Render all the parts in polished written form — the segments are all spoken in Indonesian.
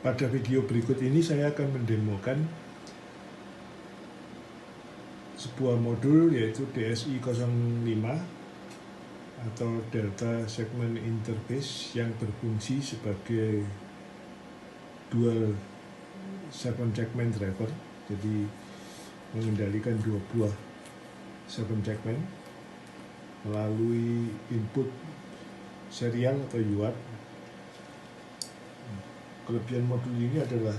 Pada video berikut ini saya akan mendemokan sebuah modul yaitu DSI-05 atau Delta Segment Interface yang berfungsi sebagai dual 7 segment driver, jadi mengendalikan dua buah 7 segment melalui input serial atau UART. Kelebihan modul ini adalah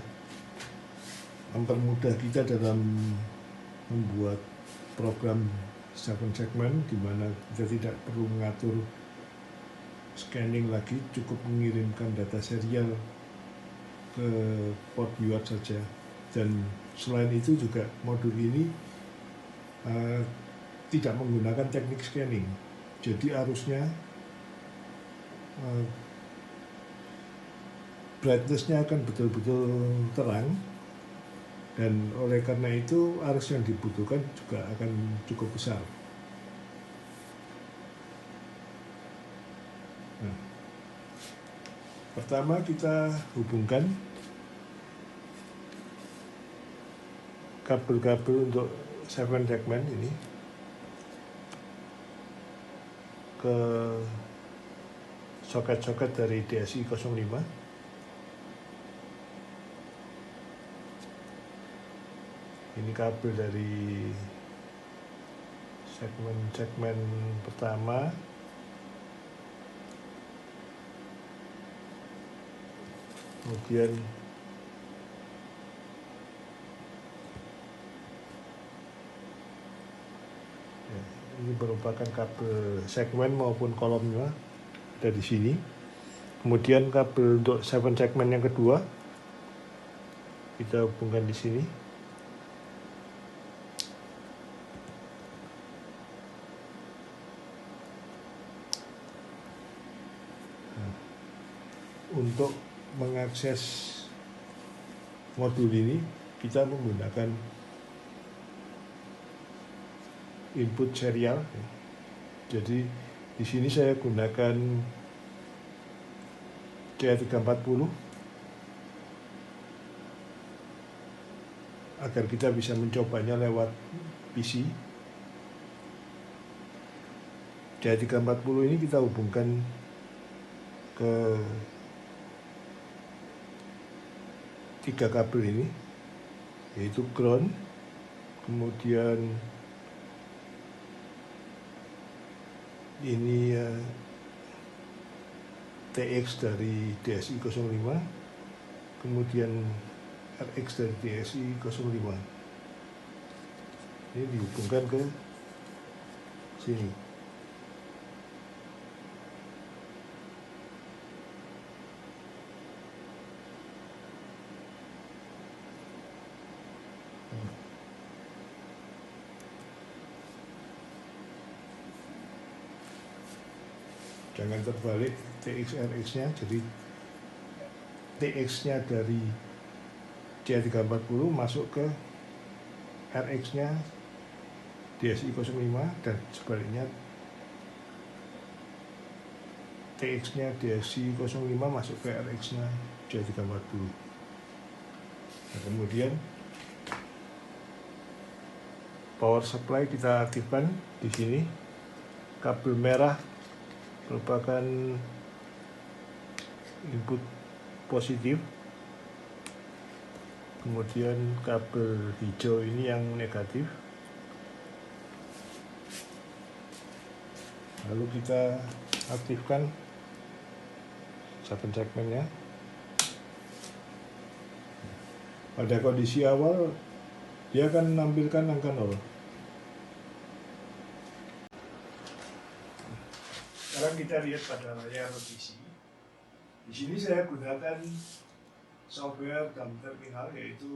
mempermudah kita dalam membuat program 7 segment, di mana kita tidak perlu mengatur scanning lagi, cukup mengirimkan data serial ke port UART saja. Dan selain itu juga modul ini tidak menggunakan teknik scanning, jadi arusnya brightness-nya akan betul-betul terang, dan oleh karena itu arus yang dibutuhkan juga akan cukup besar. Nah, pertama kita hubungkan kabel-kabel untuk 7 segment ini ke soket-soket dari DSI-05. Ini kabel dari segmen pertama, kemudian ini merupakan kabel segmen maupun kolomnya ada di sini. Kemudian kabel untuk 7 segmen yang kedua kita hubungkan di sini. Untuk mengakses modul ini kita menggunakan input serial. Jadi di sini saya gunakan C340 agar kita bisa mencobanya lewat PC. C340 ini kita hubungkan ke 3 kabel ini, yaitu ground, kemudian ini TX dari DSI-05, kemudian RX dari DSI-05. Ini dihubungkan ke sini. Jangan terbalik TX RX-nya, jadi TX-nya dari C340 masuk ke RX-nya DSI-05, dan sebaliknya TX-nya DSI-05 masuk ke RX-nya C340. Nah, kemudian power supply kita aktifkan di sini. Kabel merah merupakan input positif, kemudian kabel hijau ini yang negatif. Lalu kita aktifkan 7 segmennya. Pada kondisi awal dia akan menampilkan angka 0. Sekarang kita lihat pada layar PC. Di sini saya gunakan software dalam terminal, yaitu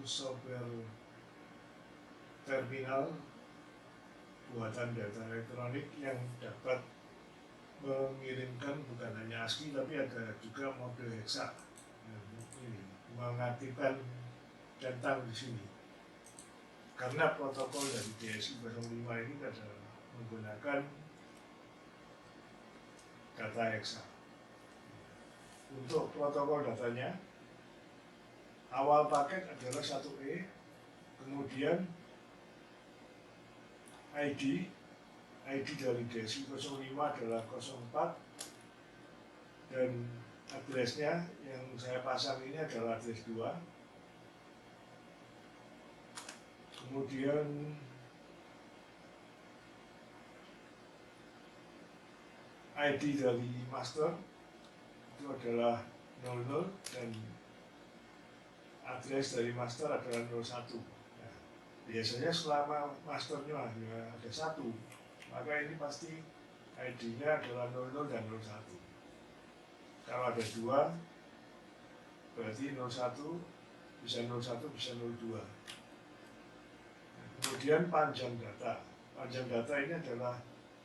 software terminal buatan Delta Elektronik yang dapat mengirimkan bukan hanya ASCII tapi ada juga mode hexa. Ini mengaktifkan centang di sini. Karena protokol dari DSI-05 ini adalah menggunakan data hexa. Untuk protokol datanya awal paket adalah 1E, kemudian ID dari DSI 05 adalah 04, dan addressnya yang saya pasang ini adalah address 2. Kemudian ID dari master itu adalah 00 dan address dari master adalah 01. Nah, biasanya selama masternya ada 1, maka ini pasti ID-nya adalah 00 dan 01. Kalau ada 2, berarti 01, bisa 01, bisa 02. Kemudian panjang data. Panjang data ini adalah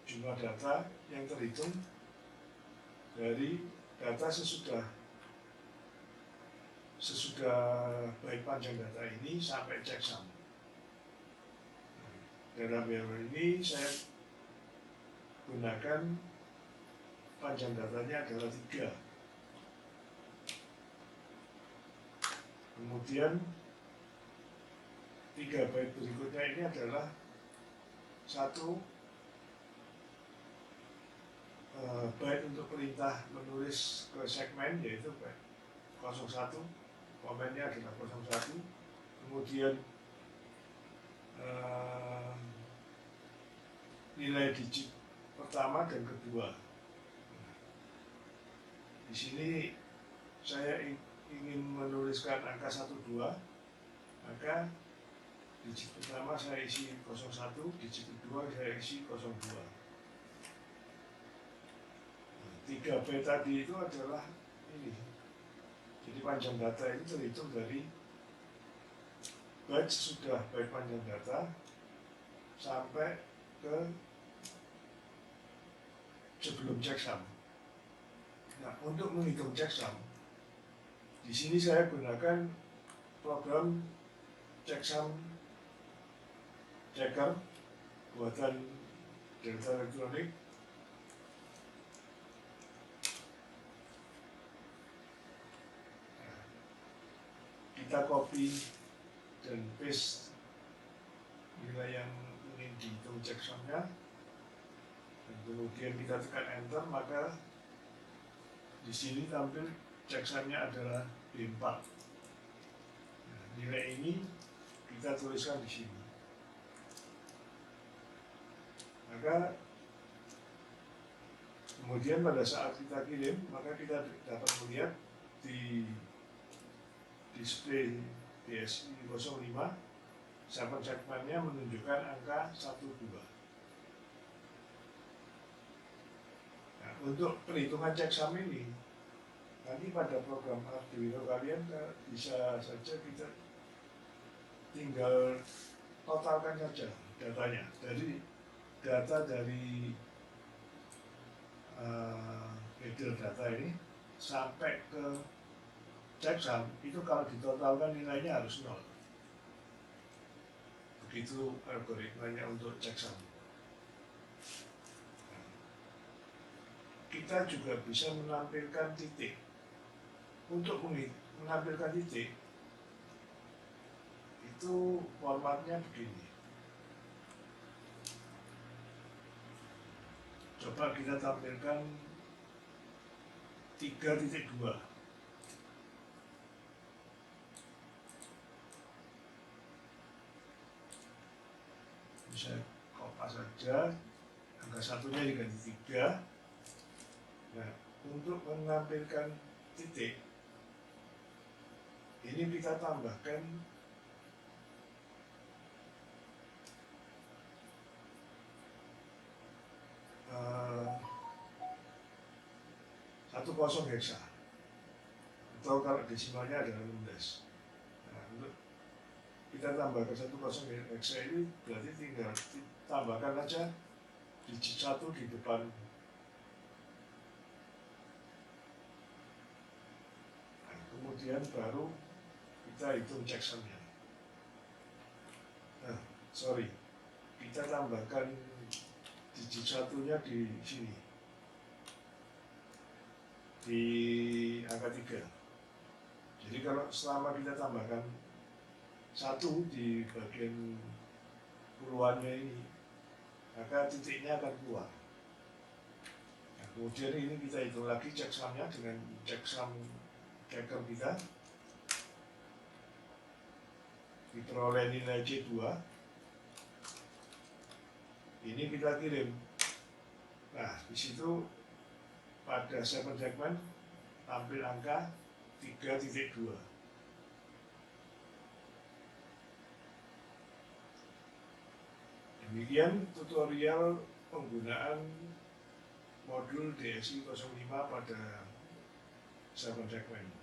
jumlah data yang terhitung dari data sesudah baik panjang data ini sampai checksum. Dalam yang ini saya gunakan panjang datanya adalah 3. Kemudian 3 byte berikutnya ini adalah 1 byte untuk perintah menulis ke segmen, yaitu byte 01, komennya adalah 01. Kemudian nilai digit pertama dan kedua. Di sini saya ingin menuliskan angka 12, maka digit pertama saya isi 01, digit kedua saya isi 02. 3 byte tadi itu adalah ini. Jadi panjang data ini terhitung dari byte sesudah byte panjang data sampai ke sebelum checksum. Nah, untuk menghitung checksum, di sini saya gunakan program checksum checker buatan Delta Elektronik. Kita copy dan paste nilai yang ingin dihitung checksumnya, dan kemudian kita tekan enter, maka di sini tampil checksumnya adalah B4. Nah, nilai ini kita tuliskan di sini. Maka kemudian pada saat kita kirim, maka kita dapat melihat di display DSI 05, sampel segmennya menunjukkan angka 12. Nah, untuk perhitungan checksum ini, nanti pada program Arduino kalian bisa saja kita tinggal totalkan saja datanya. Dari data dari header data ini sampai ke checksum itu kalau ditotalkan nilainya harus 0. Begitu algoritmanya untuk checksum. Kita juga bisa menampilkan titik. Untuk menampilkan titik itu formatnya begini. Coba kita tampilkan 3.2. Bisa kopas saja, angka satunya diganti 3. Nah, untuk menampilkan titik ini kita tambahkan 10 heksa, atau kalau desimalnya adalah 16. Nah, untuk kita tambahkan 10 heksa ini berarti tinggal tambahkan aja digit 1 di depan. Nah, kemudian baru kita hitung checksumnya. Nah, kita tambahkan digit 1-nya di sini, di angka 3. Di Jadi kalau selama kita tambahkan 1 di bagian puluhannya ini, maka titiknya akan keluar. Nah, kemudian ini kita hitung lagi checksumnya dengan checksum checker kita, diperoleh nilai C2, ini kita kirim. Nah, di situ pada seven segment tampil angka 3.2. Demikian tutorial penggunaan modul DSI 05 pada seven segment.